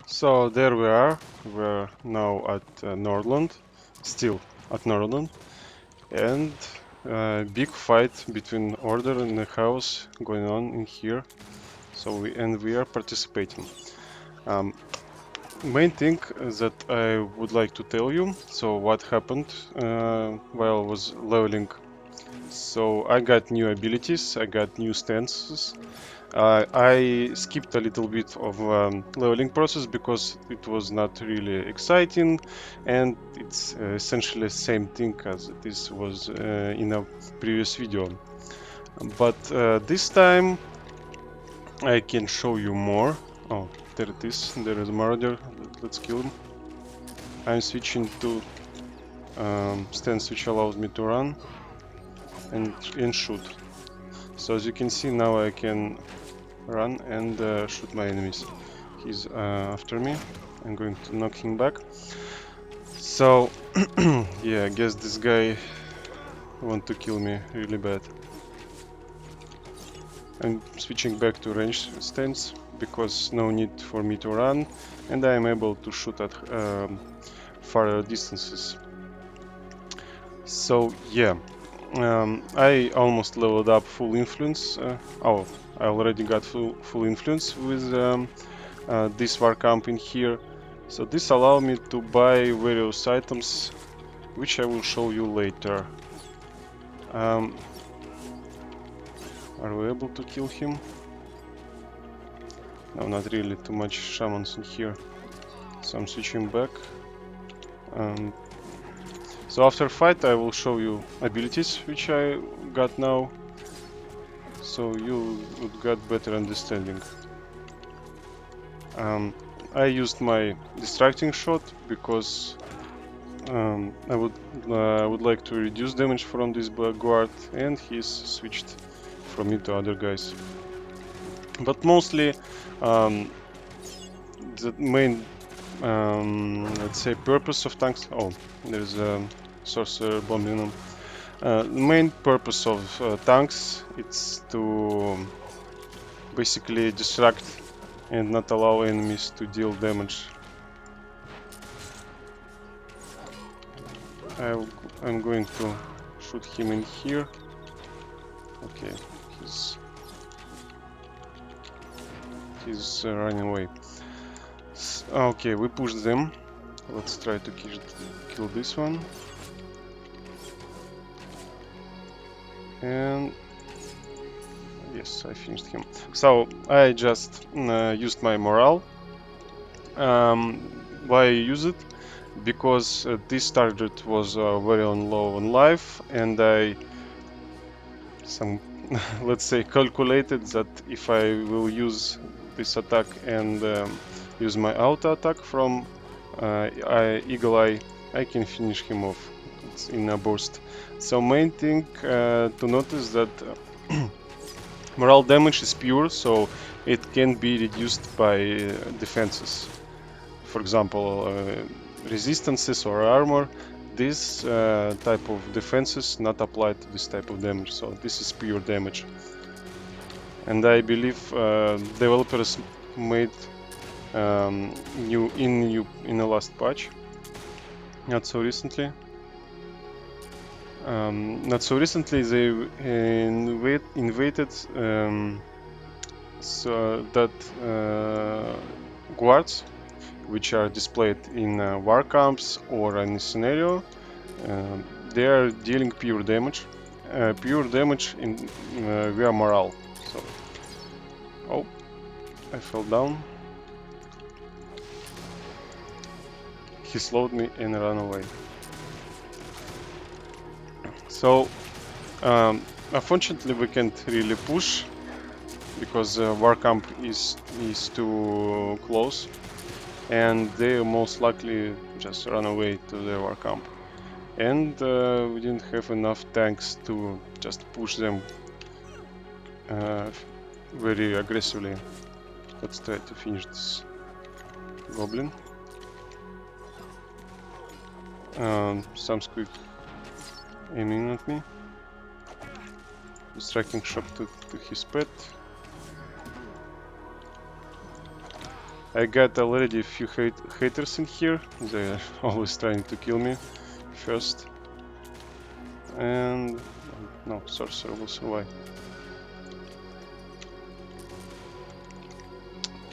So there we are. We're now at Nordland, still at Nordland, and big fight between Order and the House going on in here. So we are participating. Um, Main thing that I would like to tell you. So what happened while I was leveling. So I got new abilities, I got new stances. I skipped a little bit of leveling process because it was not really exciting, and it's essentially the same thing as this was in a previous video. But this time I can show you more. Oh, there it is. There is a marauder. Let's kill him. I'm switching to stance, which allows me to run and shoot. So as you can see now, I can run and shoot my enemies. He's after me. I'm going to knock him back. So yeah, I guess this guy want to kill me really bad. I'm switching back to ranged stance because no need for me to run, and I am able to shoot at farther distances. So yeah, I almost leveled up full influence. Oh, I already got full influence with this war camp in here. So this allows me to buy various items, which I will show you later. Are we able to kill him? No, not really. Too much shamans in here. So I'm switching back. So after fight, I will show you abilities which I got now, so you would get better understanding. I used my distracting shot because I would like to reduce damage from this guard, and he's switched from me to other guys. But mostly, the main let's say purpose of tanks. Oh, there's a sorcerer bombing them. Main purpose of tanks it's to basically distract and not allow enemies to deal damage. I'm going to shoot him in here. Okay, he's running away. Okay, we push them. Let's try to kill this one. And yes, I finished him. So I just used my morale. Why I use it? Because this target was very low on life, and I let's say calculated that if I will use this attack and use my auto attack from Eagle Eye, I can finish him off. It's in a burst. So main thing to notice that morale damage is pure, so it can be reduced by defenses. For example, resistances or armor. This type of defenses not applied to this type of damage, so this is pure damage. And I believe developers made in the last patch, not so recently. Not so recently they invaded so that guards which are displayed in war camps or in a scenario, they are dealing pure damage in via morale. So, oh, I fell down. He slowed me and ran away. So, unfortunately, we can't really push because war camp is too close, and they most likely just run away to the war camp. And we didn't have enough tanks to just push them very aggressively. Let's try to finish this goblin. Some squid aiming at me. Distracting shot to his pet. I got already a few haters in here. They're always trying to kill me first. And no, sorcerer will survive.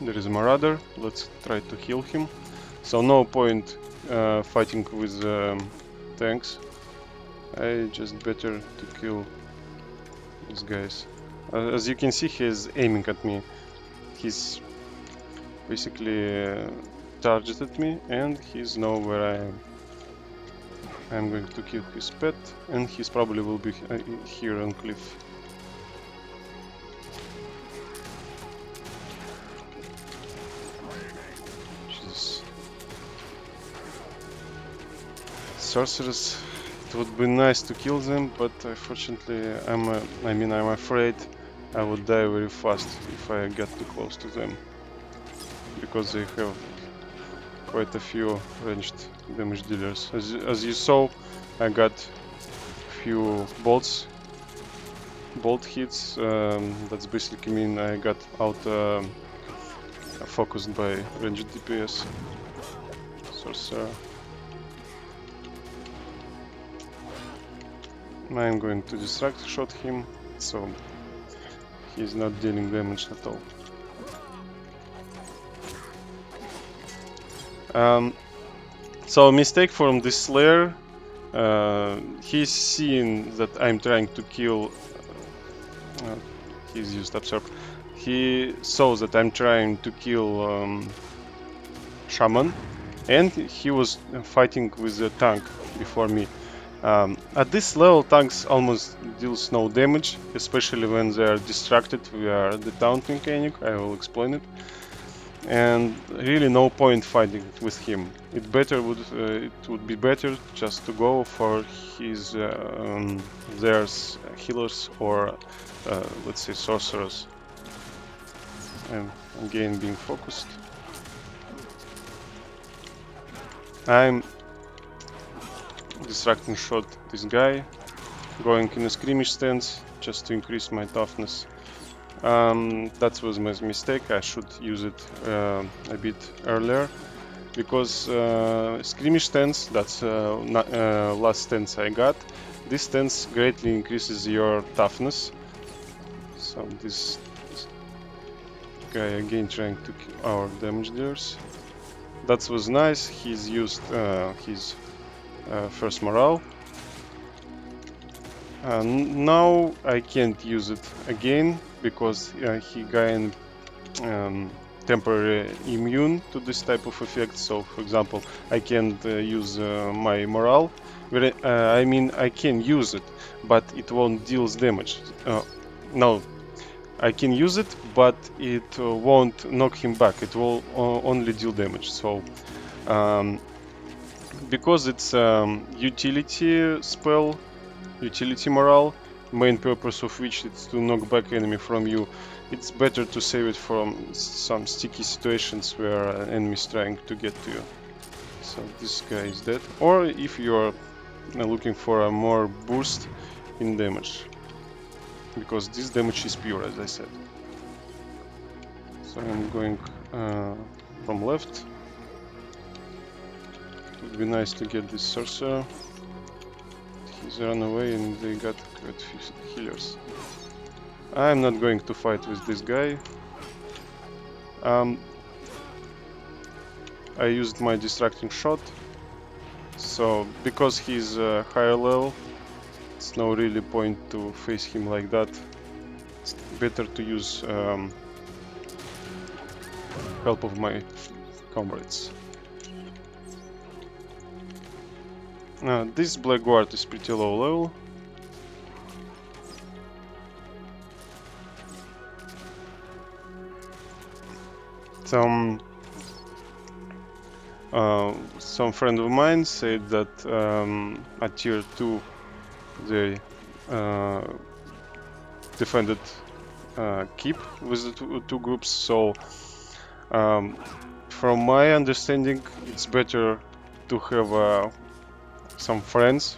There is a marauder. Let's try to heal him. So no point fighting with tanks. I just better to kill these guys. As you can see, he is aiming at me. He's basically targeted me, and he's know where I am. I'm going to kill his pet, and he's probably will be here on cliff. Jesus. Sorcerers. It would be nice to kill them, but unfortunately, I'm afraid I would die very fast if I get too close to them, because they have quite a few ranged damage dealers. As you saw, I got few bolt hits. That's basically mean I got out focused by ranged DPS. Sorcerer. I'm going to distract shot him, so he's not dealing damage at all. So mistake from this Slayer. He's seeing that I'm trying to kill. He's used absorb. He saw that I'm trying to kill Shaman, and he was fighting with a tank before me. At this level, tanks almost deals no damage, especially when they are distracted via the taunt mechanic. I will explain it. And really no point fighting with him. It would be better just to go for his their healers or let's say sorcerers. And again being focused. I'm distracting shot this guy, going in a skirmish stance just to increase my toughness. That was my mistake. I should use it a bit earlier, because skirmish stance, that's last stance I got. This stance greatly increases your toughness. So this guy again trying to kill our damage dealers. That was nice. He's used his first morale. Now I can't use it again, because he gained temporary immune to this type of effect. So for example, I can't use my morale. I can use it, but it won't deal damage. No, I can use it, but it won't knock him back. It will only deal damage. So because it's utility spell, utility morale, main purpose of which is to knock back enemy from you, it's better to save it from some sticky situations where enemies trying to get to you. So this guy is dead. Or if you're looking for a more boost in damage, because this damage is pure, as I said. So I'm going from left. It would be nice to get this sorcerer. He's run away and they got quite few healers. I'm not going to fight with this guy. I used my distracting shot. So because he's higher level, it's no really point to face him like that. It's better to use help of my comrades. This Black Guard is pretty low level. Some friend of mine said that at tier 2 they defended keep with the two groups. So from my understanding, it's better to have some friends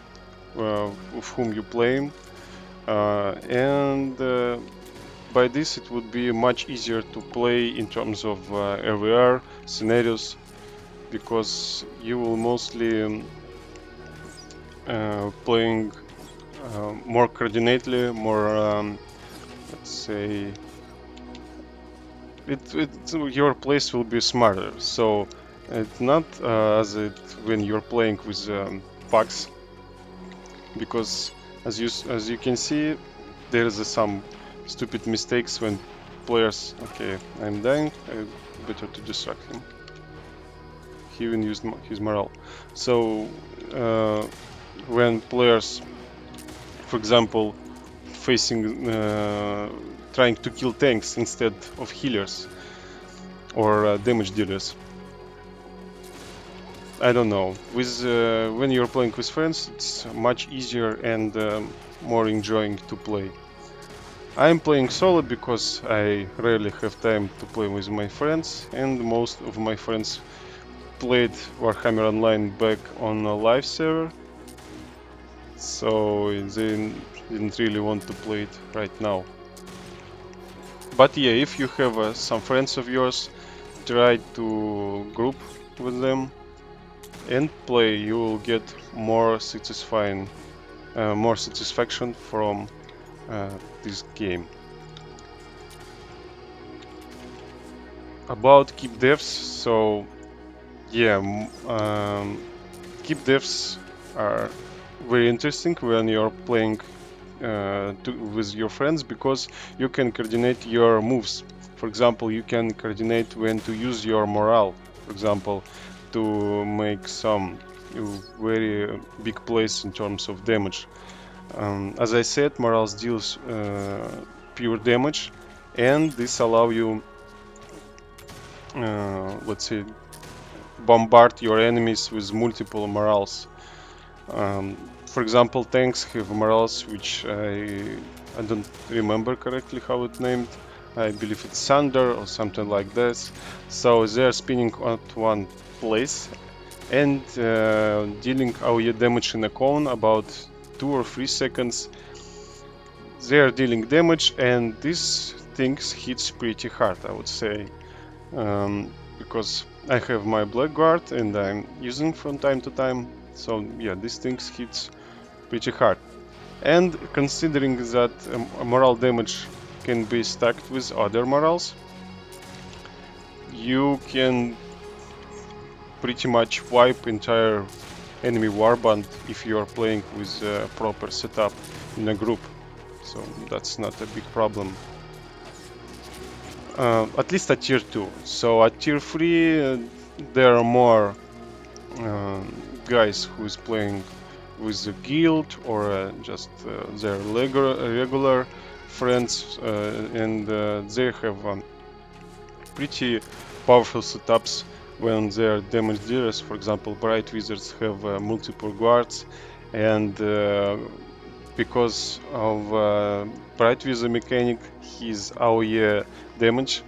with whom you playing, and by this it would be much easier to play in terms of A.W.A.R. scenarios, because you will mostly playing more coordinately, more let's say your place will be smarter. So it's not as it when you're playing with bugs, because as you can see, there's some stupid mistakes when players. Okay, I'm dying. Better to distract him. He even used his morale. So when players, for example, facing trying to kill tanks instead of healers or damage dealers. I don't know. With when you're playing with friends, it's much easier and more enjoying to play. I'm playing solo because I rarely have time to play with my friends, and most of my friends played Warhammer Online back on a live server, so they didn't really want to play it right now. But yeah, if you have some friends of yours, try to group with them and play. You will get more more satisfaction from this game. About keep devs, so yeah, keep devs are very interesting when you're playing with your friends, because you can coordinate your moves. For example, you can coordinate when to use your morale, for example, to make some very big plays in terms of damage. As I said, morale deals pure damage, and this allow you, let's say, bombard your enemies with multiple morals. For example, tanks have morals which I don't remember correctly how it named. I believe it's Thunder or something like this. So they are spinning at one place and dealing AoE damage in a cone about 2 or 3 seconds. They are dealing damage, and these things hits pretty hard, I would say. Because I have my black guard and I'm using from time to time. So yeah, these things hits pretty hard. And considering that morale damage can be stacked with other morals, you can pretty much wipe entire enemy warband if you are playing with a proper setup in a group. So that's not a big problem. At least at tier 2. So at tier 3 there are more guys who is playing with the guild or just their regular friends, and they have pretty powerful setups when they're damage dealers. For example, Bright Wizards have multiple guards, and because of Bright Wizard mechanic, his AoE damage,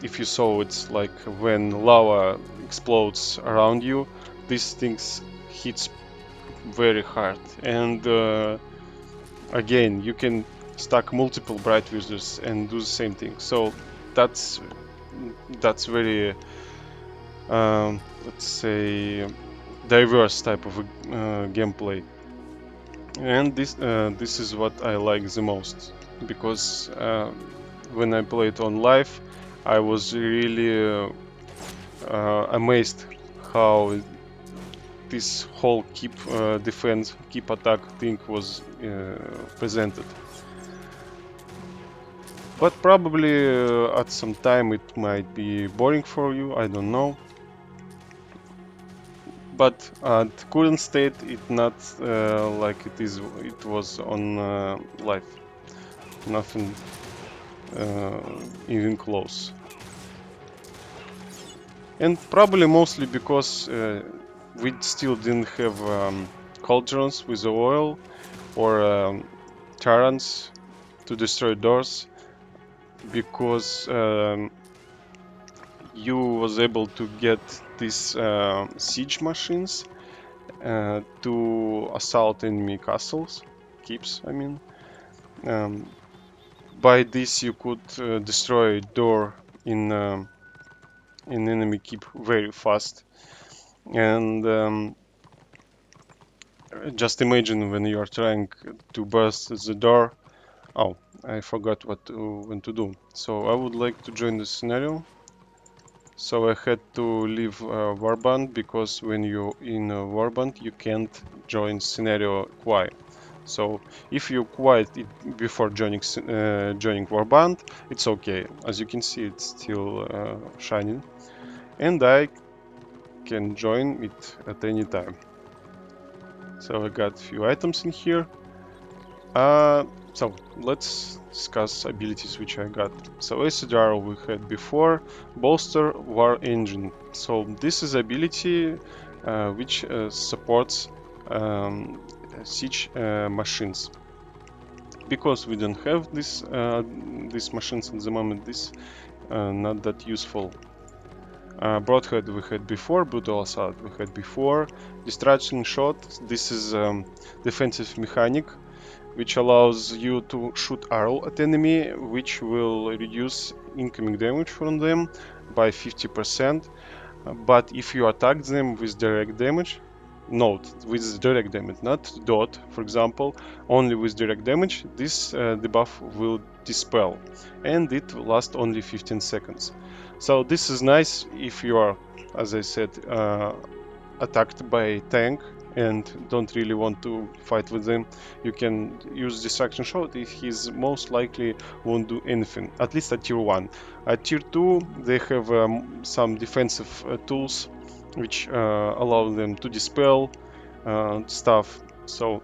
if you saw, it's like when lava explodes around you, these things hits very hard. And again, you can stack multiple Bright Wizards and do the same thing. So that's very let's say diverse type of gameplay, and this is what I like the most, because when I played on live, I was really amazed how this whole keep defense, keep attack thing was presented. But probably at some time it might be boring for you, I don't know. But at current state, it's not like it was on live. Nothing even close. And probably mostly because we still didn't have cauldrons with the oil or tyrants to destroy doors, because you was able to get these siege machines to assault enemy castles, keeps, I mean. By this you could destroy a door in an enemy keep very fast. And just imagine when you are trying to burst the door. Oh, I forgot when to do. So I would like to join the scenario. So I had to leave Warband because when you're in Warband you can't join scenario quiet. So if you quiet it before joining Warband, it's okay. As you can see, it's still shining, and I can join it at any time. So I got a few items in here. So let's discuss abilities which I got. So A.W.A.R.M we had before, Bolster War Engine. So this is ability which supports siege machines. Because we don't have these machines at the moment, this not that useful. Broadhead we had before, Brutal Assault we had before, Distraction Shot. This is defensive mechanic which allows you to shoot arrow at enemy, which will reduce incoming damage from them by 50%. But if you attack them with direct damage, note, with direct damage, not dot, for example, only with direct damage, this debuff will dispel, and it will last only 15 seconds. So this is nice if you are, as I said, attacked by a tank and don't really want to fight with them. You can use distraction shot. He's most likely won't do anything, at least at tier 1. At tier 2 they have some defensive tools which allow them to dispel stuff, so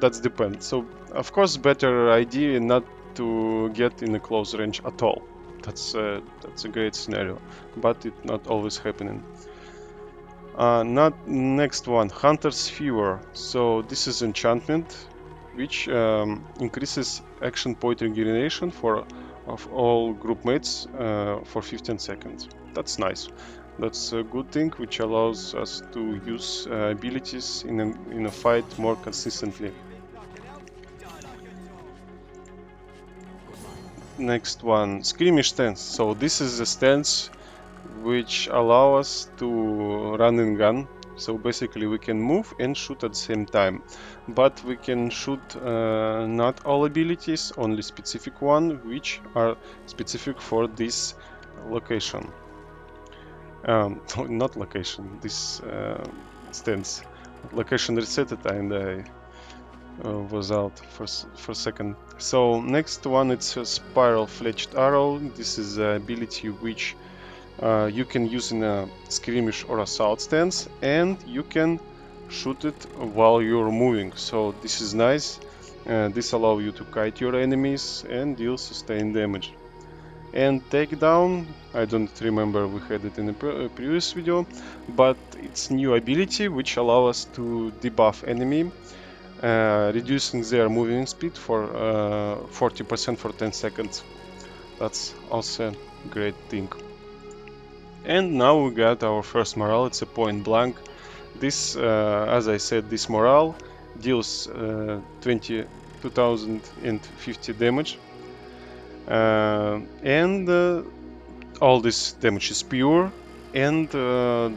that's depends. So of course better idea not to get in a close range at all. That's a great scenario, but it's not always happening. Not next one, Hunter's Fever. So this is enchantment which increases action point regeneration of all group mates for 15 seconds. That's nice. That's a good thing which allows us to use abilities in a fight more consistently. Next one, Skirmish Stance. So this is a stance which allow us to run and gun. So basically we can move and shoot at the same time, but we can shoot not all abilities, only specific one which are specific for this location. Not location, this stance. Location resetted and I was out for a second. So next one, it's a Spiral Fletched Arrow. This is an ability which you can use in a skirmish or assault stance, and you can shoot it while you're moving. So this is nice. This allows you to kite your enemies and deal sustained damage. And takedown, I don't remember, we had it in the previous video, but it's new ability which allows us to debuff enemy, reducing their moving speed for 40% for 10 seconds. That's also a great thing. And now we got our first morale. It's a point blank. This, as I said, this morale deals 2050 damage, and all this damage is pure, and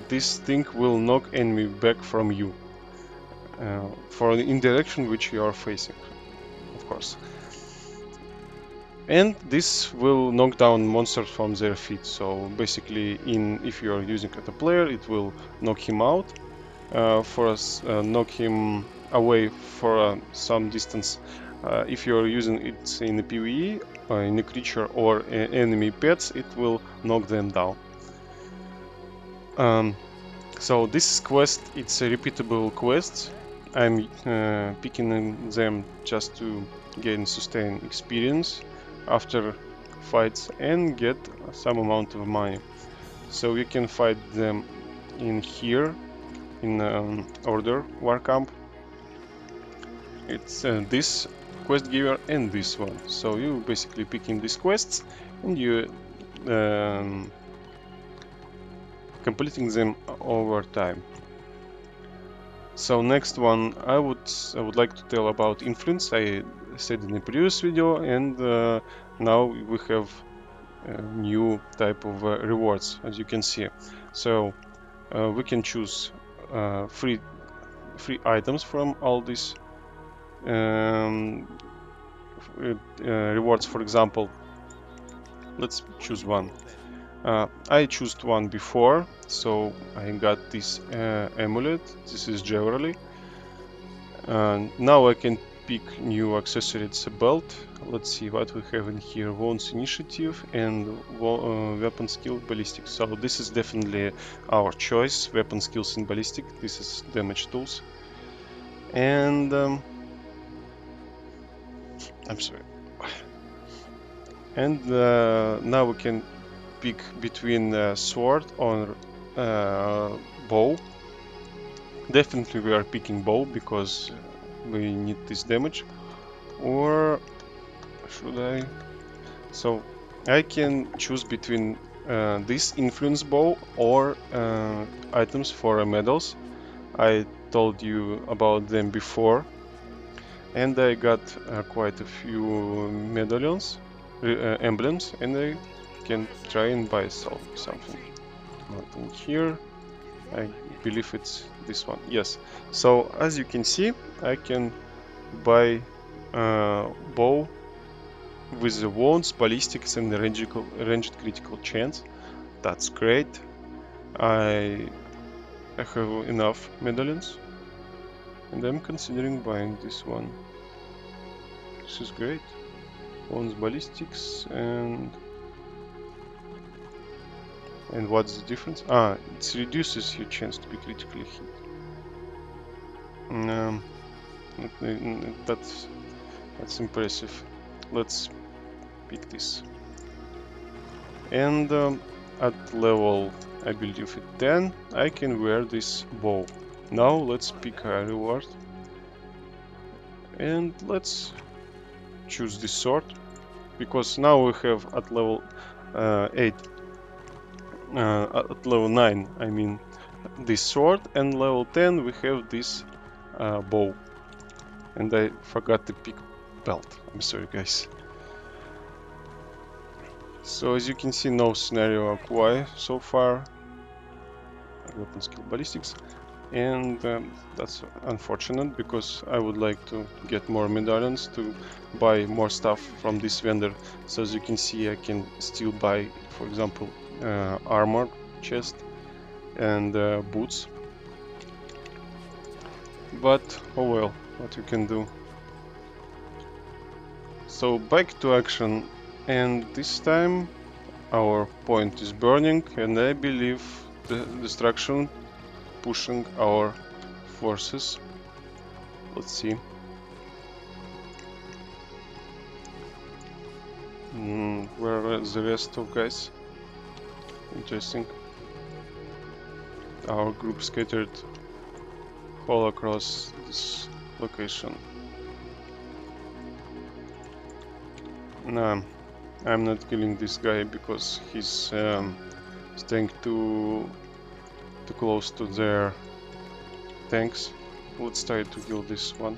this thing will knock enemy back from you for in direction which you are facing, of course. And this will knock down monsters from their feet. So basically, if you are using it as a player, it will knock him out, knock him away for some distance. If you are using it in a PvE, in a creature or enemy pets, it will knock them down. So this quest, it's a repeatable quest. I'm picking them just to gain sustained experience after fights and get some amount of money. So you can fight them in here, in Order War Camp. It's this quest giver and this one. So you basically picking these quests and you completing them over time. So next one, I would like to tell about influence. I said in the previous video, and now we have new type of rewards, as you can see. So we can choose free items from all these rewards. For example, let's choose one. I chose one before, so I got this amulet. This is generally. Now I can pick new accessory. It's a belt. Let's see what we have in here. Wounds initiative and weapon skill ballistic. So this is definitely our choice. Weapon skills and ballistic. This is damage tools. And I'm sorry. And now we can pick between sword or bow. Definitely we are picking bow because we need this damage. Or should I? So I can choose between this influence bow or items for medals. I told you about them before, and I got quite a few medallions, emblems, and I can try and buy something. Nothing here. I believe it's this one. Yes. So as you can see, I can buy bow with the wounds, ballistics, and the ranged critical chance. That's great. I have enough medallions, and I'm considering buying this one. This is great. Wounds, ballistics, and what's the difference? Ah, it reduces your chance to be critically hit. That's impressive. Let's pick this. And at level, I believe at 10, I can wear this bow. Now let's pick a reward. And let's choose this sword. Because now we have at level 8, at level 9, I mean, this sword. And level 10, we have this bow. And I forgot to pick belt. I'm sorry, guys. So as you can see, no scenario acquire so far. Weapon skill ballistics, and that's unfortunate because I would like to get more medallions to buy more stuff from this vendor. So as you can see, I can still buy, for example, armor chest and boots. But oh well, what you can do. So back to action, and this time our point is burning, and I believe the destruction pushing our forces. Let's see. Where are the rest of guys? Interesting. Our group scattered all across this location. Nah, I'm not killing this guy because he's staying too close to their tanks. Let's try to kill this one.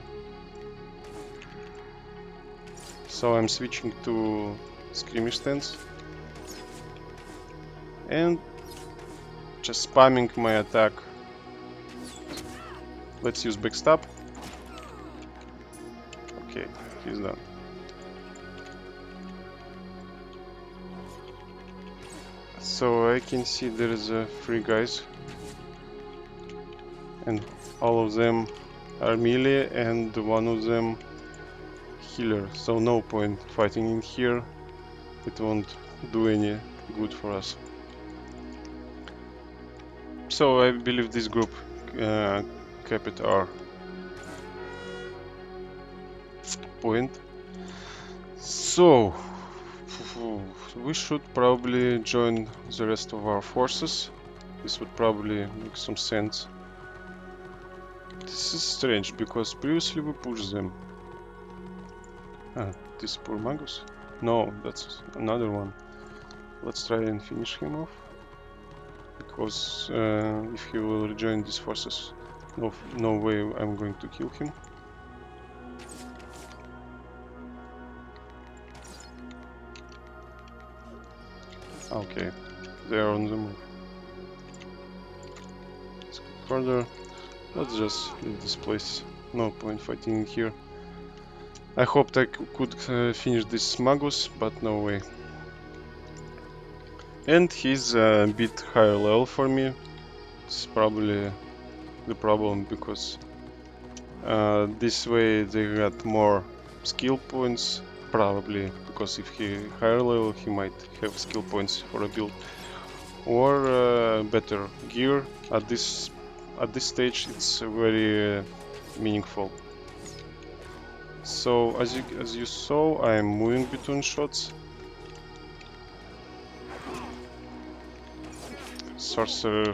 So I'm switching to skirmish stance and just spamming my attack. Let's use backstab. Okay, he's done. So I can see there is 3 guys, and all of them are melee and one of them healer, so no point fighting in here. It won't do any good for us. So I believe this group kept our point. So we should probably join the rest of our forces. This would probably make some sense. This is strange because previously we pushed them. Ah, this poor Magus? No, that's another one. Let's try and finish him off. Because if he will rejoin these forces, no way I'm going to kill him. Okay, they are on the move. Let's go further. Let's just leave this place. No point fighting here. I hoped I could finish this Magus, but no way. And he's a bit higher level for me. It's probably the problem because this way they got more skill points. Probably because if he higher level, he might have skill points for a build or better gear. At this stage, it's very meaningful. So as you saw, I am moving between shots. Sorcerer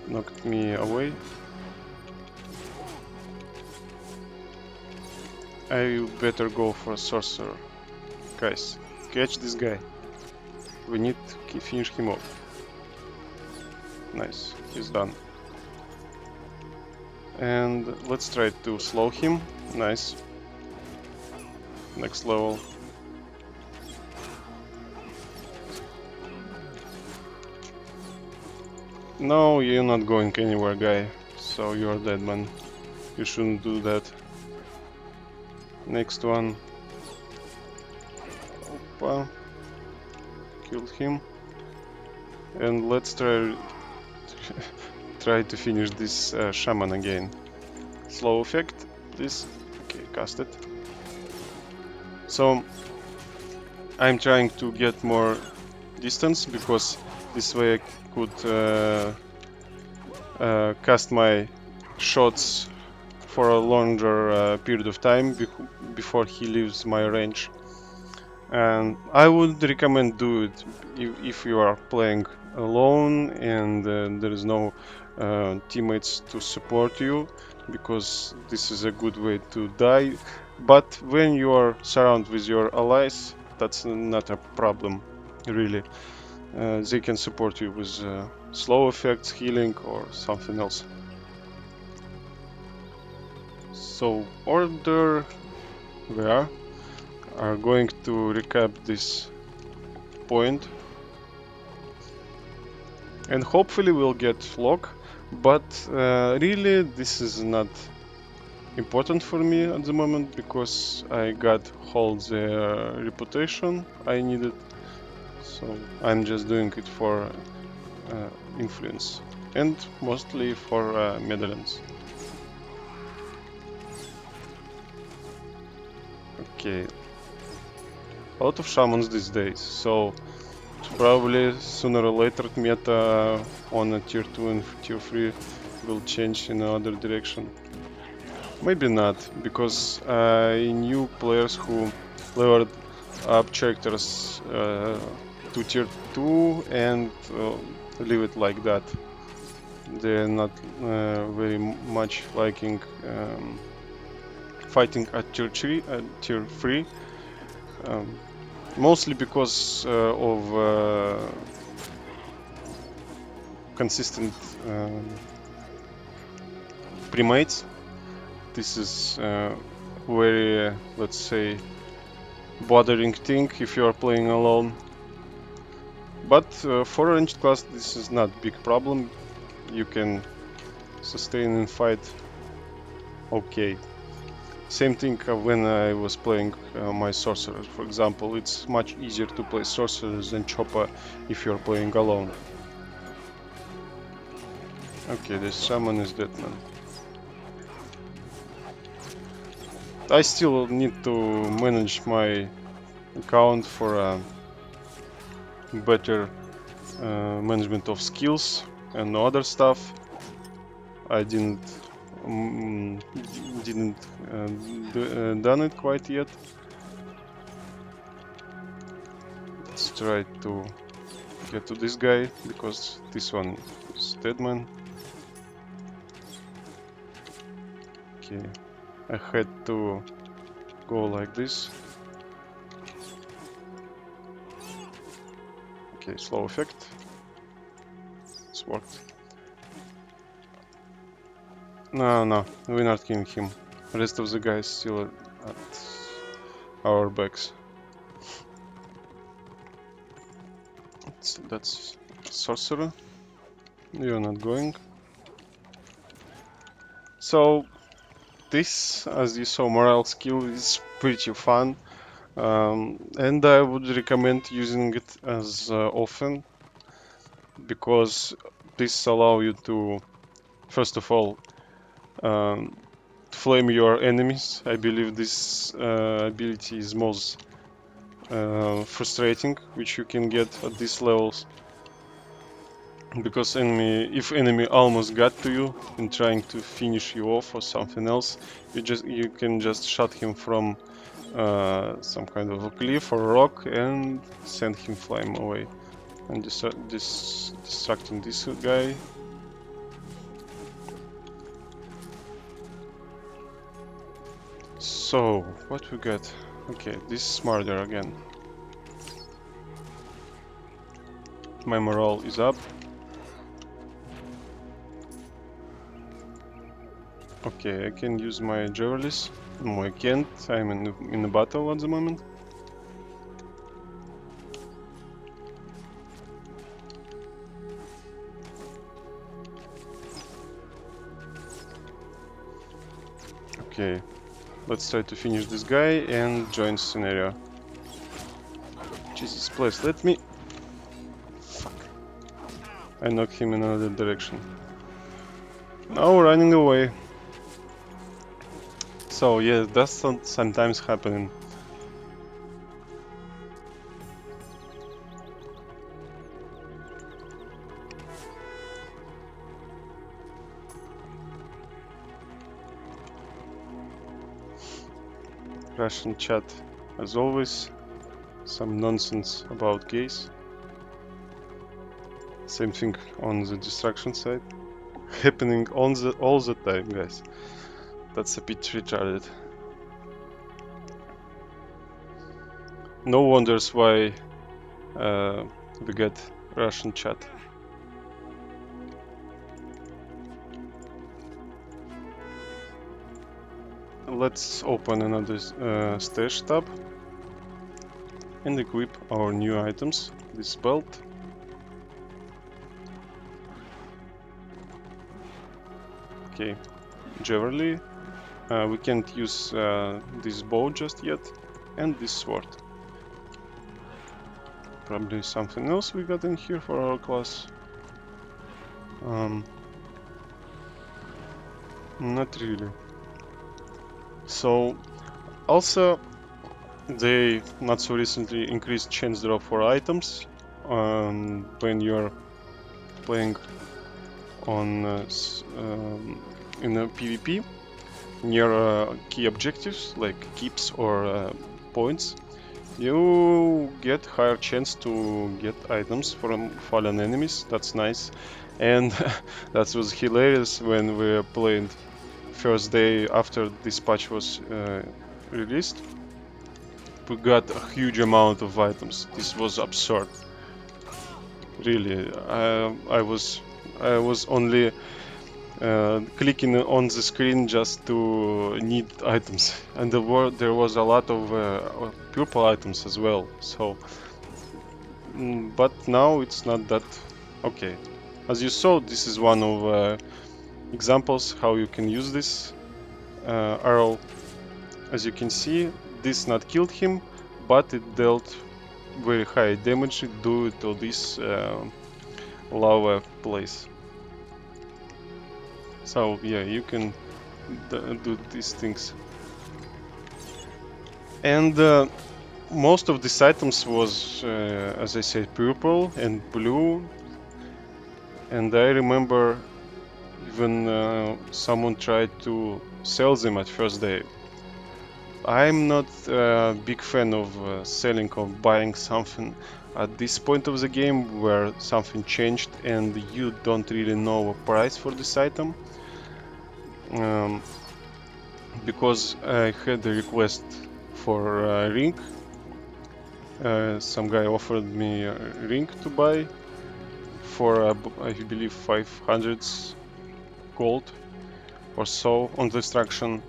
knocked me away. I better go for a sorcerer. Guys, catch this guy. We need to finish him off. Nice, he's done. And let's try to slow him. Nice. Next level. No, you're not going anywhere, guy. So you're dead, man. You shouldn't do that. Next one. Opa. Killed him. And let's try to finish this shaman again. Slow effect, please. Okay, cast it. So I'm trying to get more distance because this way I could cast my shots for a longer period of time before he leaves my range. And I would recommend do it if you are playing alone and there is no teammates to support you, because this is a good way to die. But when you are surrounded with your allies, that's not a problem, really. They can support you with slow effects, healing, or something else. So, Order A.W.A.R. are going to recap this point, and hopefully we'll get lock, but really this is not important for me at the moment because I got hold the reputation I needed, so I'm just doing it for influence and mostly for medallions. Okay, a lot of shamans these days, so probably sooner or later meta on a tier 2 and tier 3 will change in another direction. Maybe not, because I knew players who leveled up characters to tier 2 and leave it like that. They're not very much liking fighting at tier 3, mostly because of consistent primates. This is very, let's say, bothering thing if you are playing alone. But for ranged class, this is not big problem. You can sustain and fight okay. Same thing when I was playing my sorcerers, for example. It's much easier to play sorcerers than chopper if you're playing alone. Okay, this shaman is dead, man. I still need to manage my account for better management of skills and other stuff. I didn't done it quite yet. Let's try to get to this guy because this one is dead, man. Okay, I had to go like this. Okay, slow effect. It's worked. No, we're not killing him. The rest of the guys still at our backs. that's sorcerer. You're not going. So this, as you saw, morale skill is pretty fun, and I would recommend using it as often, because this allow you to, first of all, um, flame your enemies. I believe this ability is most frustrating, which you can get at these levels, because if enemy almost got to you and trying to finish you off or something else, you can just shot him from some kind of a cliff or rock and send him flying away. And distracting this guy. So what we got? Okay, this is murder again. My morale is up. Okay, I can use my javelins. No, I can't. I'm in a battle at the moment. Okay, let's try to finish this guy and join scenario. Jesus, please let me. Fuck. I knocked him in another direction. Now running away. So yeah, that's sometimes happening. Russian chat, as always, some nonsense about gays. Same thing on the destruction side. Happening all the time, guys. That's a bit retarded. No wonders why we get Russian chat. Let's open another stash tab and equip our new items. This belt. Okay, Javelin. We can't use this bow just yet, and this sword. Probably something else we got in here for our class. Not really. So, also, they not so recently increased chance drop for items when you're playing on in a PvP near key objectives like keeps or points. You get higher chance to get items from fallen enemies. That's nice, and that was hilarious when we played first day after this patch was released. We got a huge amount of items. This was absurd. Really, I was only clicking on the screen just to need items, and there was a lot of purple items as well. So, but now it's not that okay. As you saw, this is one of examples how you can use this arrow. As you can see, this not killed him, but it dealt very high damage due to this lava place. So yeah, you can do these things. And most of these items was, as I said, purple and blue. And I remember even someone tried to sell them at first day. I'm not a big fan of selling or buying something at this point of the game where something changed and you don't really know a price for this item. Because I had a request for a ring. Some guy offered me a ring to buy for I believe 500 gold or so on destruction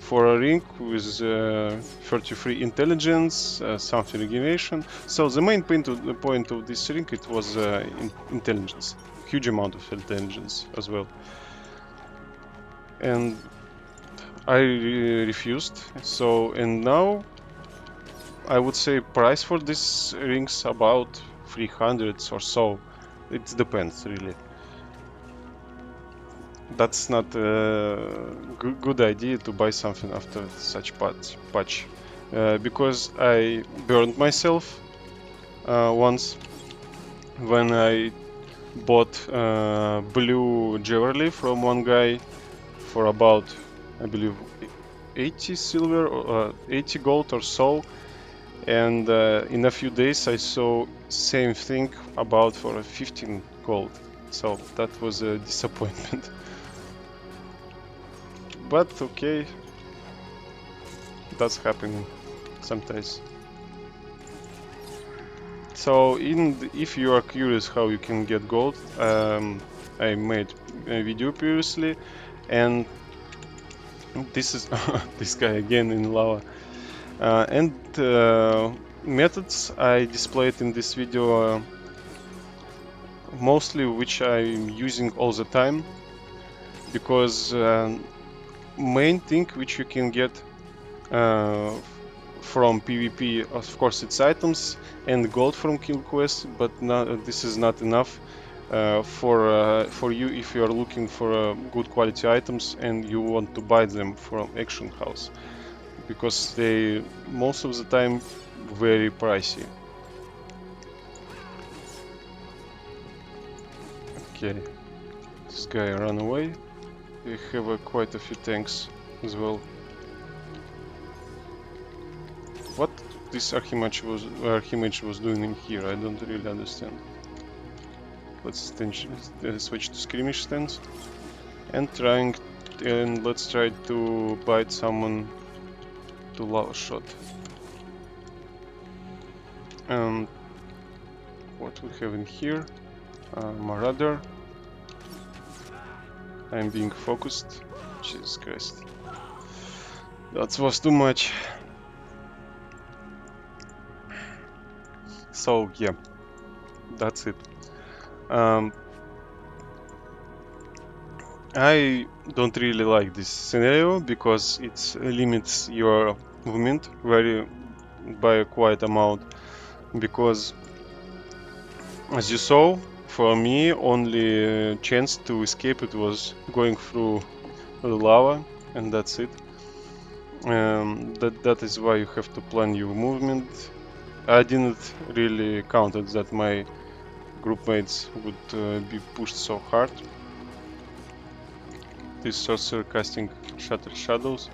for a ring with 33 intelligence, something regeneration. So the main point of this ring, it was intelligence, huge amount of intelligence as well. And I refused. So, and now I would say price for these rings about 300 or so. It depends really. That's not a good idea to buy something after such patch. Because I burned myself once when I bought blue jewelry from one guy for about, I believe, 80 silver or 80 gold or so, and in a few days I saw same thing about for 15 gold, so that was a disappointment. But okay, that's happening sometimes. So if you are curious how you can get gold, I made a video previously, and this is this guy again in lava. And methods I displayed in this video, mostly which I'm using all the time, because main thing which you can get from PvP, of course, it's items and gold from kill quests, but this is not enough for you if you are looking for good quality items and you want to buy them from auction house, because they most of the time very pricey. Okay, this guy ran away. We have quite a few tanks as well. What this Archimage was doing in here, I don't really understand. Let's switch to skirmish stance and let's try to bite someone to lava shot. What we have in here? Marauder. I'm being focused. Jesus Christ. That was too much. So yeah, that's it. I don't really like this scenario because it limits your movement by a quite amount, because as you saw, for me only chance to escape it was going through the lava, and that's it. That is why you have to plan your movement. I didn't really count it that my group mates would be pushed so hard. This sorcerer casting Shattered Shadows,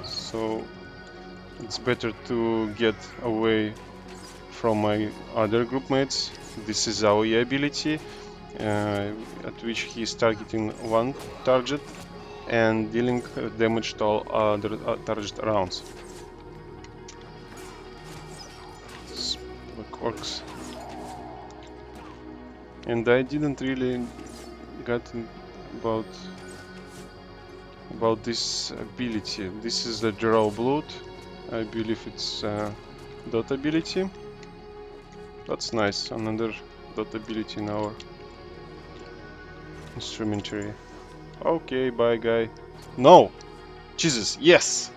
so it's better to get away from my other group mates. This is A.W.A.R ability, at which he is targeting one target and dealing damage to all other target rounds. Black Orcs. And I didn't really get about this ability. This is the Draw Blood. I believe it's dot ability. That's nice, another dot ability in our instrumentary. Okay, bye guy. No! Jesus, yes!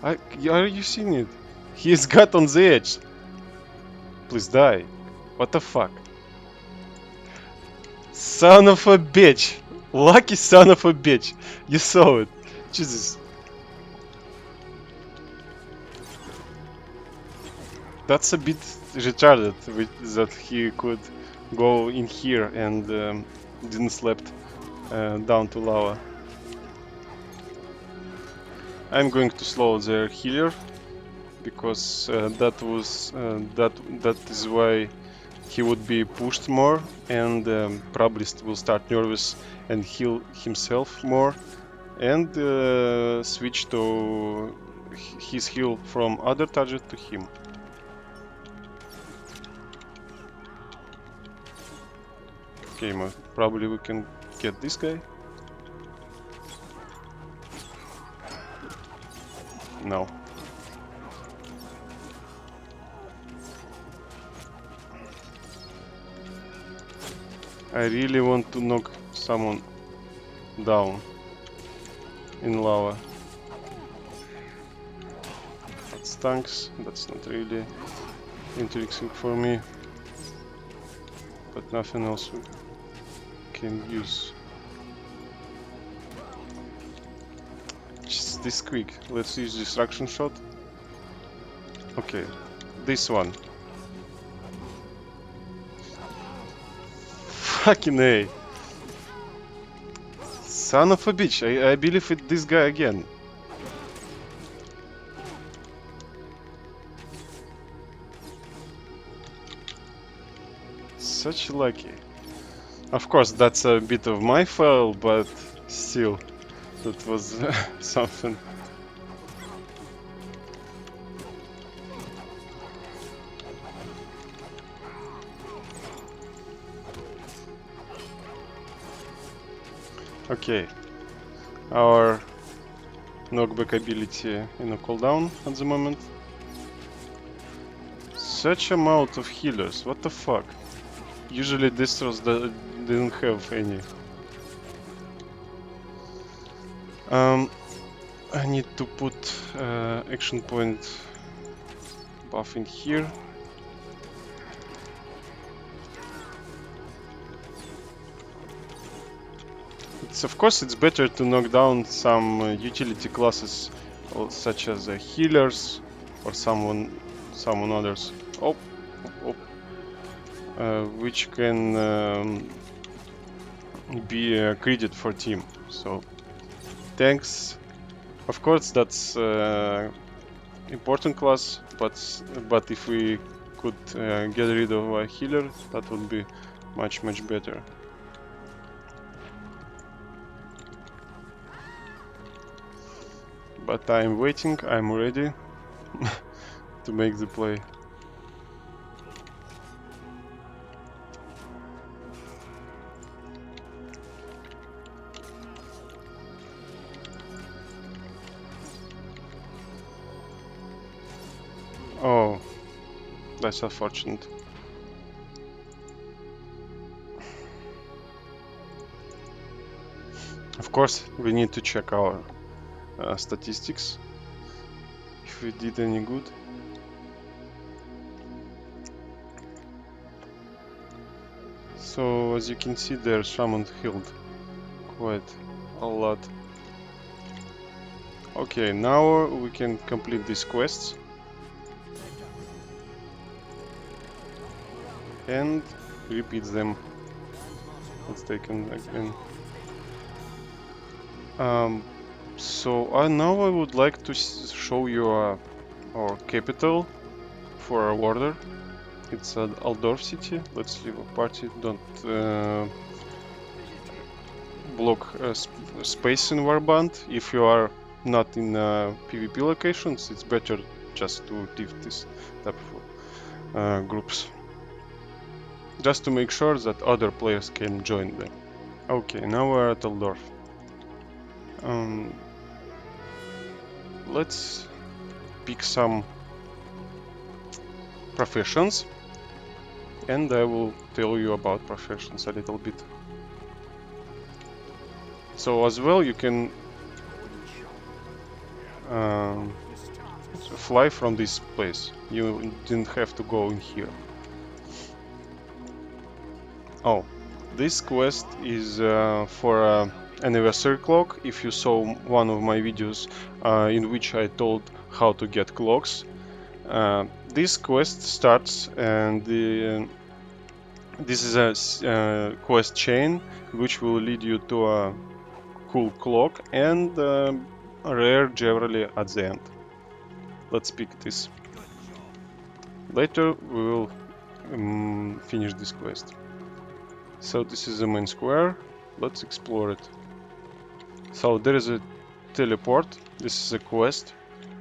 Are you seeing it? He's got on the edge. Please die. What the fuck? Son of a bitch! Lucky son of a bitch! You saw it. Jesus. That's a bit retarded that he could go in here and didn't slip down to lava. I'm going to slow their healer because that is why he would be pushed more and probably will start nervous and heal himself more and switch to his heal from other target to him. Okay, probably we can get this guy. No. I really want to knock someone down in lava. That stinks. That's not really interesting for me. But nothing else we can use. Just this quick. Let's use distraction shot. Okay, this one. Fucking A. Son of a bitch, I believe it's this guy again. Such lucky. Of course, that's a bit of my fail, but still, that was something. Okay, our knockback ability in a cooldown at the moment. Such amount of healers, what the fuck? Usually distros didn't have any. I need to put action point buff in here. Of course, it's better to knock down some utility classes, such as healers or someone others. Oh, which can be a credit for team. So, tanks. Of course, that's important class, but if we could get rid of a healer, that would be much better. But I'm waiting, I'm ready to make the play. Oh, that's unfortunate. Of course, we need to check our statistics, if we did any good. So, as you can see, their shaman healed quite a lot. Okay, now we can complete these quests and repeat them. Let's take them again. So now I would like to show you our capital for our order. It's at A.W.A.R.M city. Let's leave a party. Don't block space in Warband. If you are not in PvP locations, it's better just to leave this type of groups, just to make sure that other players can join them. Okay, now we're at A.W.A.R.M. Let's pick some professions, and I will tell you about professions a little bit. So as well, you can fly from this place. You didn't have to go in here. Oh, this quest is for anniversary clock. If you saw one of my videos in which I told how to get clocks, this quest starts, and this is a quest chain which will lead you to a cool clock and a rare generally at the end. Let's pick this. Later we will finish this quest. So this is the main square. Let's explore it. So there is a teleport. This is a quest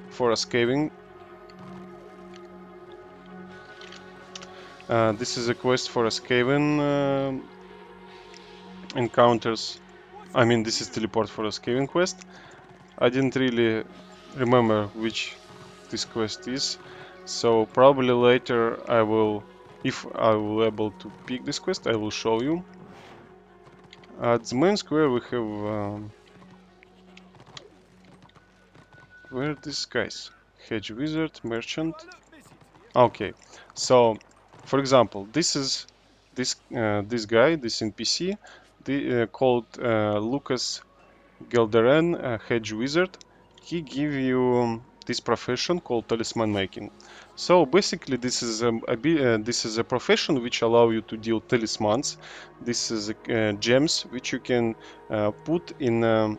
for us caving. This is a quest for us caving encounters. I mean, this is teleport for a scavenging quest. I didn't really remember which this quest is, so probably later I will, if I will able to pick this quest, I will show you. At the main square we have where are these guys? Hedge wizard, merchant. Okay, so for example, this is this guy, this NPC, called Lucas Gelderen, hedge wizard. He give you this profession called talisman making. So basically, this is a profession which allow you to deal talismans. This is gems which you can put in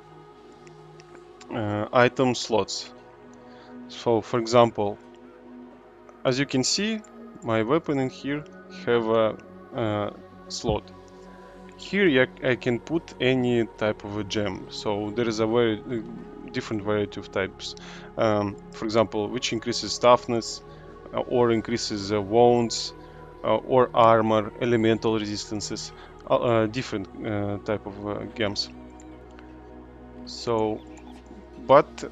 item slots. So, for example, as you can see, my weapon in here have a slot. Here I can put any type of a gem, so there is a very different variety of types. For example, which increases toughness, or increases wounds, or armor, elemental resistances, different type of gems. So, but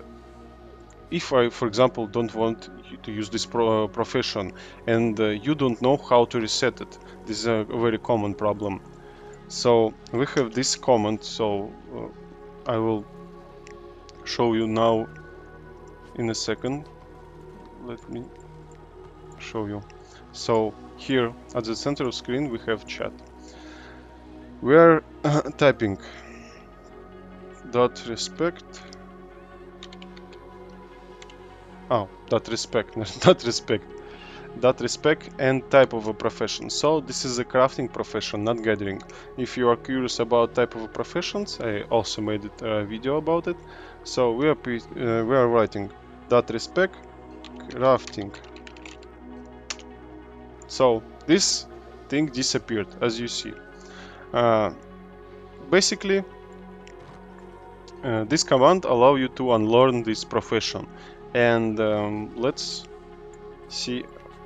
if I, for example, don't want to use this profession and you don't know how to reset it, this is a very common problem. So we have this command, so I will show you now in a second. Let me show you. So here at the center of screen we have chat. We are typing dot respect. Oh, dot respect, not respect. Dot respect and type of a profession. So this is a crafting profession, not gathering. If you are curious about type of professions, I also made a video about it. So we are writing dot respect crafting. So this thing disappeared, as you see. Basically, this command allow you to unlearn this profession. And let's see.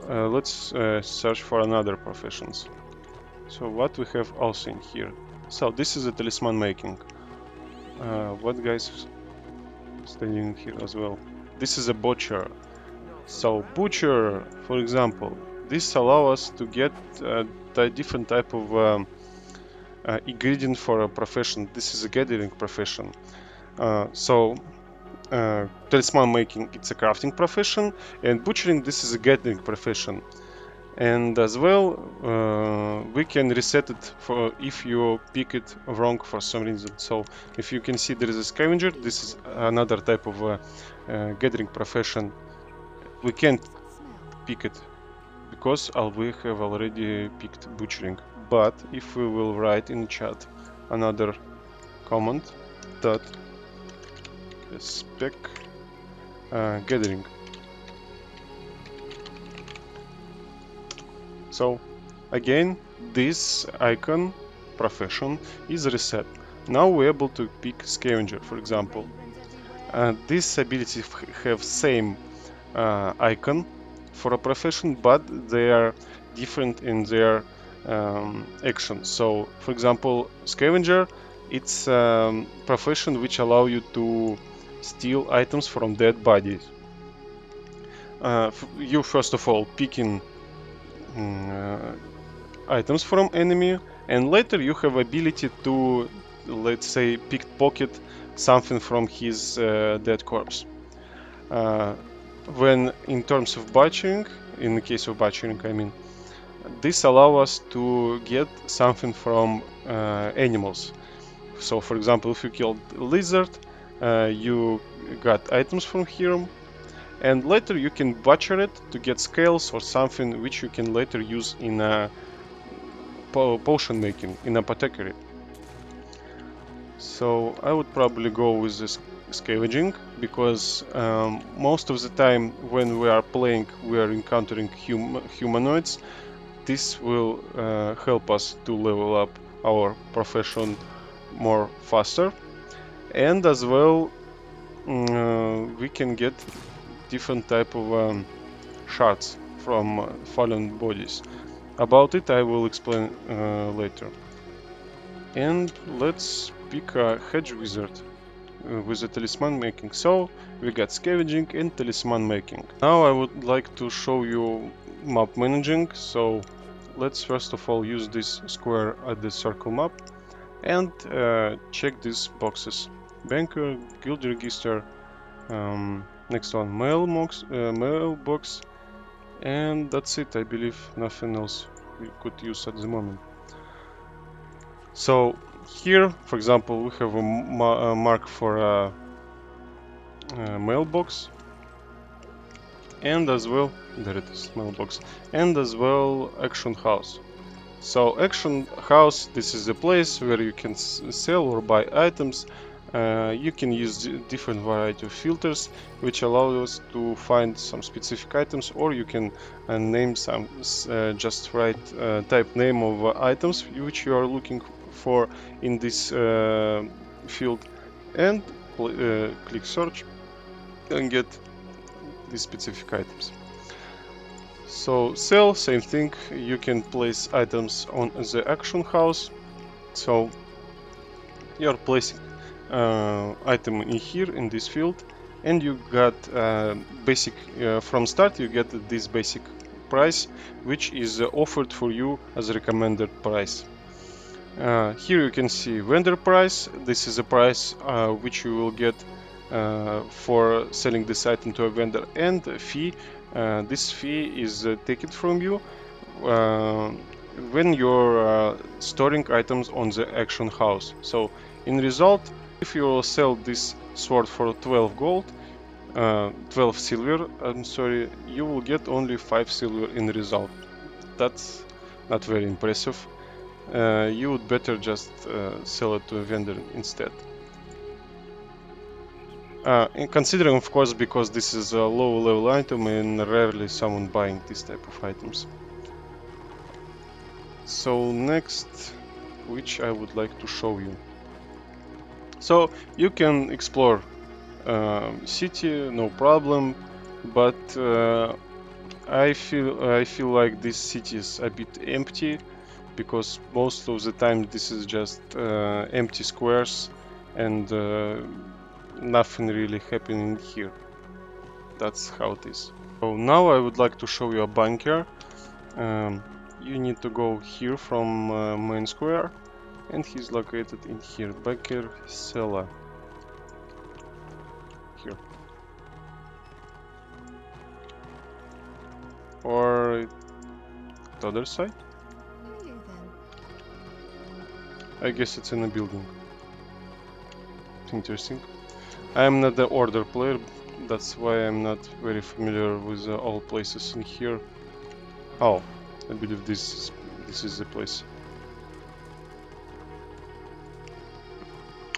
Let's search for another professions. So what we have also in here. So this is a talisman making. What guys standing here as well? This is a butcher. So butcher, for example, this allow us to get a different type of ingredient for a profession. This is a gathering profession. Talisman making, it's a crafting profession, and butchering, this is a gathering profession. And as well, we can reset it for if you pick it wrong for some reason. So if you can see, there is a scavenger. This is another type of gathering profession. We can't pick it because we have already picked butchering. But if we will write in chat another command that spec gathering. So again, this icon profession is reset. Now we're able to pick scavenger, for example. This ability have same icon for a profession, but they are different in their actions. So, for example, scavenger, it's profession which allow you to steal items from dead bodies. You first of all picking items from enemy, and later you have ability to, let's say, pickpocket something from his dead corpse. When in terms of butchering, in the case of butchering, I mean, this allows us to get something from animals. So, for example, if you killed a lizard, you got items from here, and later you can butcher it to get scales or something which you can later use in a potion making, in apothecary. So I would probably go with this scavenging, because most of the time when we are playing we are encountering humanoids. This will help us to level up our profession more faster, and as well we can get different type of shards from fallen bodies. About it I will explain later. And let's pick a hedge wizard with the talisman making. So we got scavenging and talisman making. Now I would like to show you map managing. So let's first of all use this square at the circle map and check these boxes. Banker, guild register, next one mailbox, and that's it. I believe nothing else we could use at the moment. So here, for example, we have a mark for a mailbox, and as well, there it is, mailbox, and as well action house. So action house, this is a place where you can sell or buy items. You can use different variety of filters, which allow us to find some specific items, or you can name some, just write type name of items which you are looking for in this field, and click search and get these specific items. So sell, same thing, you can place items on the action house. So you're placing item in here in this field, and you got basic from start you get this basic price, which is offered for you as a recommended price. Here you can see vendor price. This is a price which you will get for selling this item to a vendor, and fee. This fee is taken from you when you're storing items on the action house. So in result, if you will sell this sword for 12 gold, 12 silver, I'm sorry, you will get only 5 silver in result. That's not very impressive. You would better just sell it to a vendor instead. And considering, of course, because this is a low level item and rarely someone buying this type of items. So next, which I would like to show you. So you can explore city, no problem, but I feel like this city is a bit empty, because most of the time this is just empty squares and nothing really happening here. That's how it is. So now I would like to show you a bunker. You need to go here from main square, and he's located in here, bunker cellar. Here. Or the other side? I guess it's in a building. Interesting. I am not the order player, that's why I'm not very familiar with all places in here. Oh, I believe this is the place.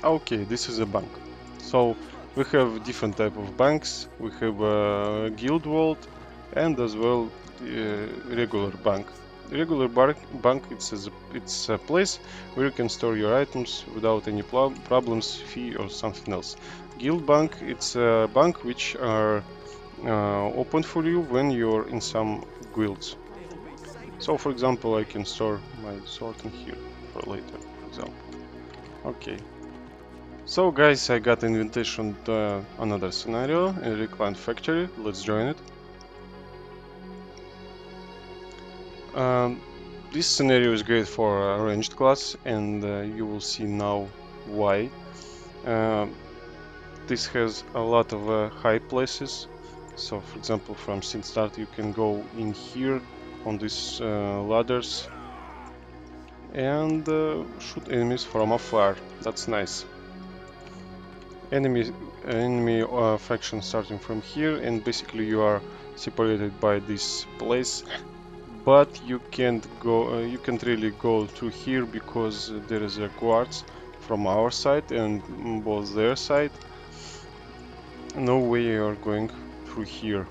Okay, this is a bank. So we have different type of banks. We have a guild vault and as well regular bank. Regular bank, it's a place where you can store your items without any problems, fee or something else. Guild bank, it's a bank which are open for you when you're in some guilds. So for example, I can store my sword in here for later, for example. Okay. So guys, I got an invitation to another scenario in Recline Factory. Let's join it. This scenario is great for a ranged class, and you will see now why. This has a lot of high places. So for example, from scene start you can go in here on these ladders and shoot enemies from afar. That's nice. Enemy faction starting from here, and basically you are separated by this place, but you can't really go through here because there is a guards from our side and both their side. No way you are going through here.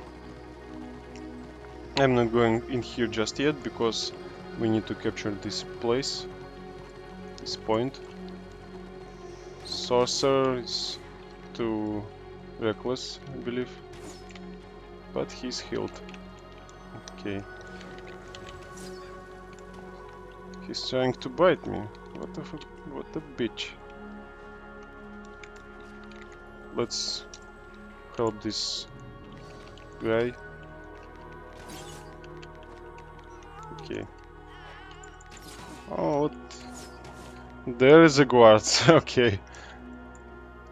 I'm not going in here just yet because we need to capture this place, this point. Sorcerer is too reckless, I believe, but he's healed. Okay. He's trying to bite me. What the fuck? What a bitch. Let's help this guy. Okay. Oh, what? There is a guard. Okay.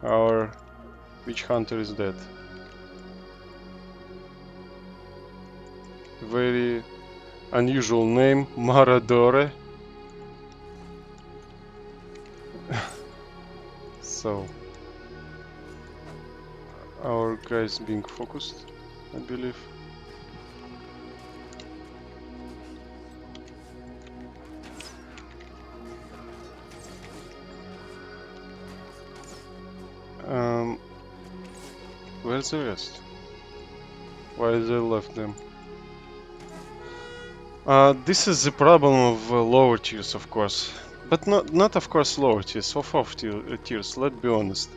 Our witch hunter is dead. Very unusual name, Maradore. So, our guy is being focused, I believe. Where's the rest? Why they left them? This is the problem of lower tiers, of course. But not of course lower tiers, of tiers, let's be honest.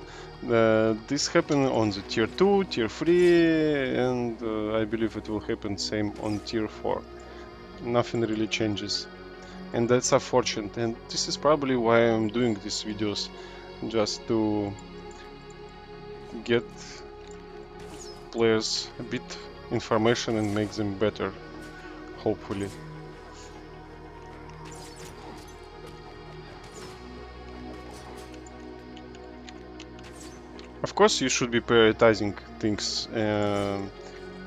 This happened on the tier 2, tier 3, and I believe it will happen same on tier 4. Nothing really changes. And that's unfortunate, and this is probably why I'm doing these videos, just to get players a bit information and make them better, hopefully. Of course, you should be prioritizing things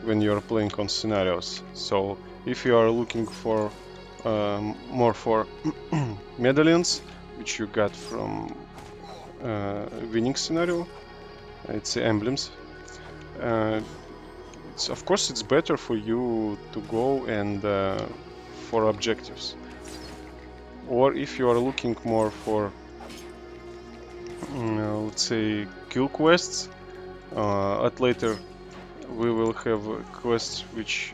when you're playing on scenarios. So, if you are looking for more for medallions, which you got from winning scenario, it's emblems. Of course, it's better for you to go and for objectives. Or if you are looking more for, let's say, kill quests, at later we will have quests which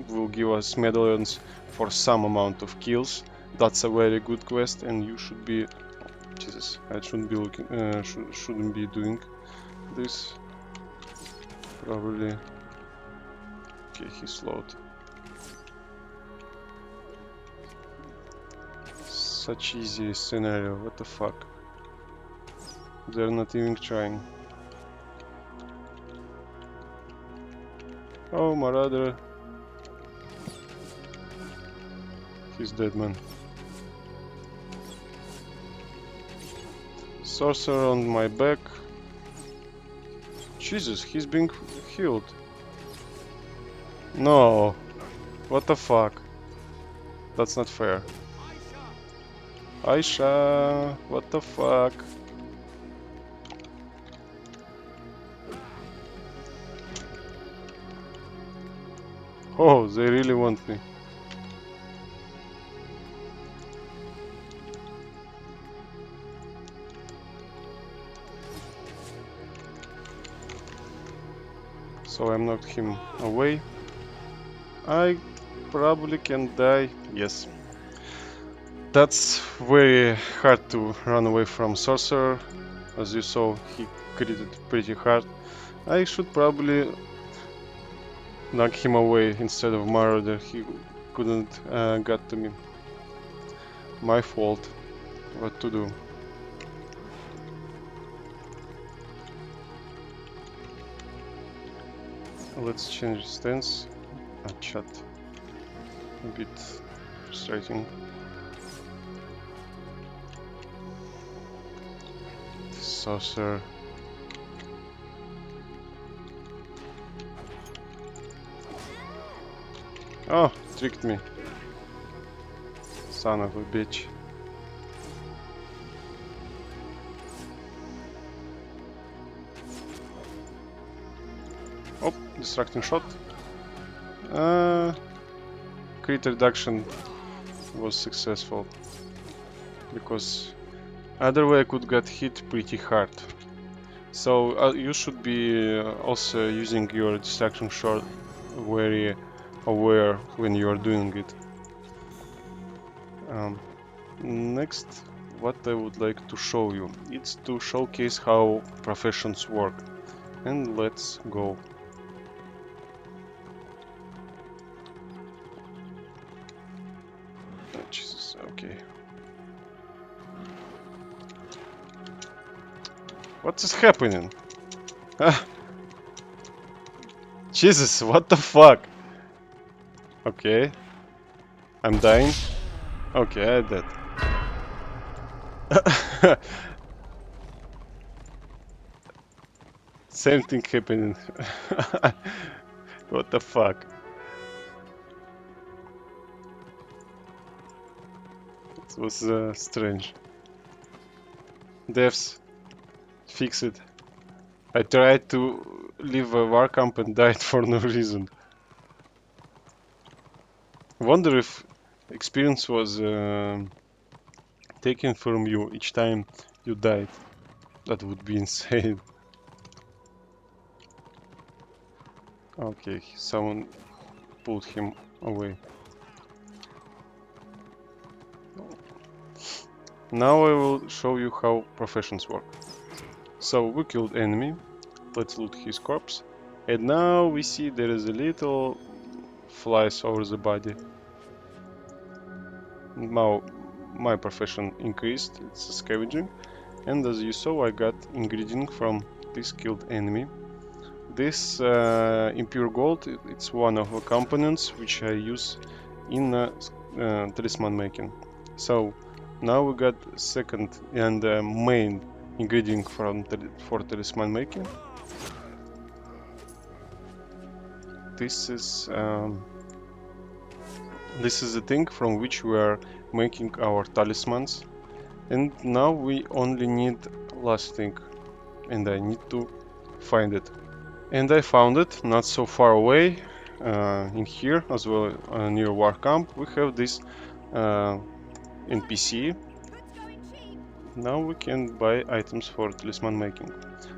will give us medallions for some amount of kills. That's a very good quest, and you should be. Jesus, I shouldn't be looking. Shouldn't be doing this. Probably. Okay, he slowed. Such easy scenario. What the fuck? They're not even trying. Oh, Marauder. He's dead, man. Sorcerer on my back. Jesus, he's being healed. No. What the fuck? That's not fair. Aisha, what the fuck? Oh, they really want me. So I knocked him away. I probably can die. Yes. That's very hard to run away from Sorcerer. As you saw, he critted pretty hard. I should probably knock him away instead of Marauder. He couldn't get to me. My fault. What to do? Let's change stance. Chat. A bit frustrating. Sorcerer. Oh, tricked me. Son of a bitch. Oh, distracting shot. Crit reduction was successful. Because other way I could get hit pretty hard. So you should be also using your distraction shot very aware when you are doing it. Next, what I would like to show you, it's to showcase how professions work. And let's go. Oh, Jesus, okay. What is happening? Ah, Jesus, what the fuck? Okay, I'm dying. Okay, I did. Same thing happening. What the fuck? It was strange. Devs, fix it. I tried to leave a war camp and died for no reason. Wonder if experience was taken from you each time you died. That would be insane. Okay, someone pulled him away. Now I will show you how professions work. So we killed enemy. Let's loot his corpse. And now we see there is a little flies over the body. Now my profession increased, it's scavenging. And as you saw, I got ingredient from this killed enemy. This impure gold, it's one of the components which I use in talisman making. So now we got second and main ingredient for talisman making. This is the thing from which we are making our talismans. And now we only need last thing, and I need to find it. And I found it not so far away, in here as well, near A.W.A.R. camp. We have this NPC. Now we can buy items for talisman making.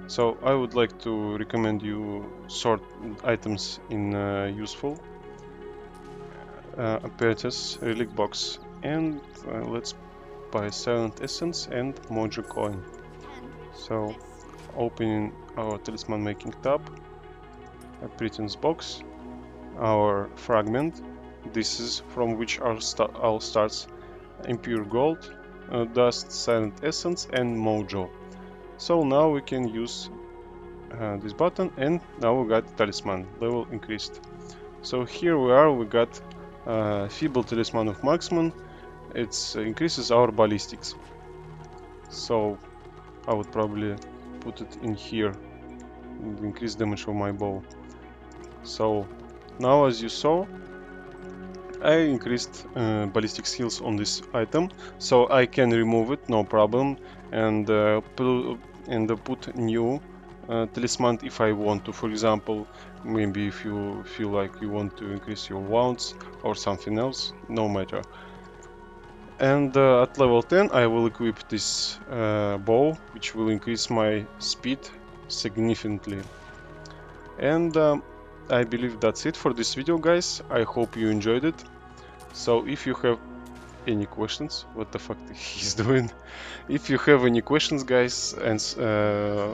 So I would like to recommend you sort items in useful, apparatus, relic box, and let's buy silent essence and mojo coin. So opening our talisman making tab, a pretense box, our fragment. This is from which all starts impure gold, dust, silent essence, and mojo. So now we can use this button, and now we got talisman level increased. So here we are. We got feeble talisman of marksman. It increases our ballistics. So I would probably put it in here and increase damage of my bow. So now, as you saw, I increased ballistic skills on this item, so I can remove it, no problem, and put new talisman if I want to. For example, maybe if you feel like you want to increase your wounds or something else, no matter. And at level 10 I will equip this bow, which will increase my speed significantly. And I believe that's it for this video, guys. I hope you enjoyed it. So if you have any questions, what the fuck he's doing? If you have any questions, guys, and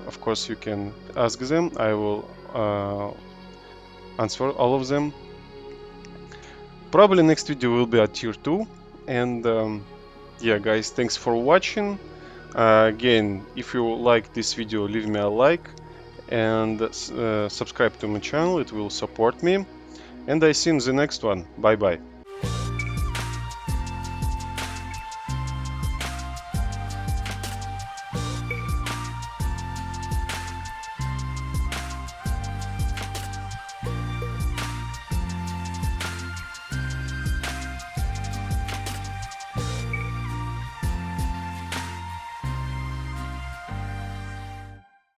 of course you can ask them. I will answer all of them. Probably next video will be at tier 2. And yeah, guys, thanks for watching. Again, if you like this video, leave me a like and subscribe to my channel. It will support me. And I see you in the next one. Bye bye.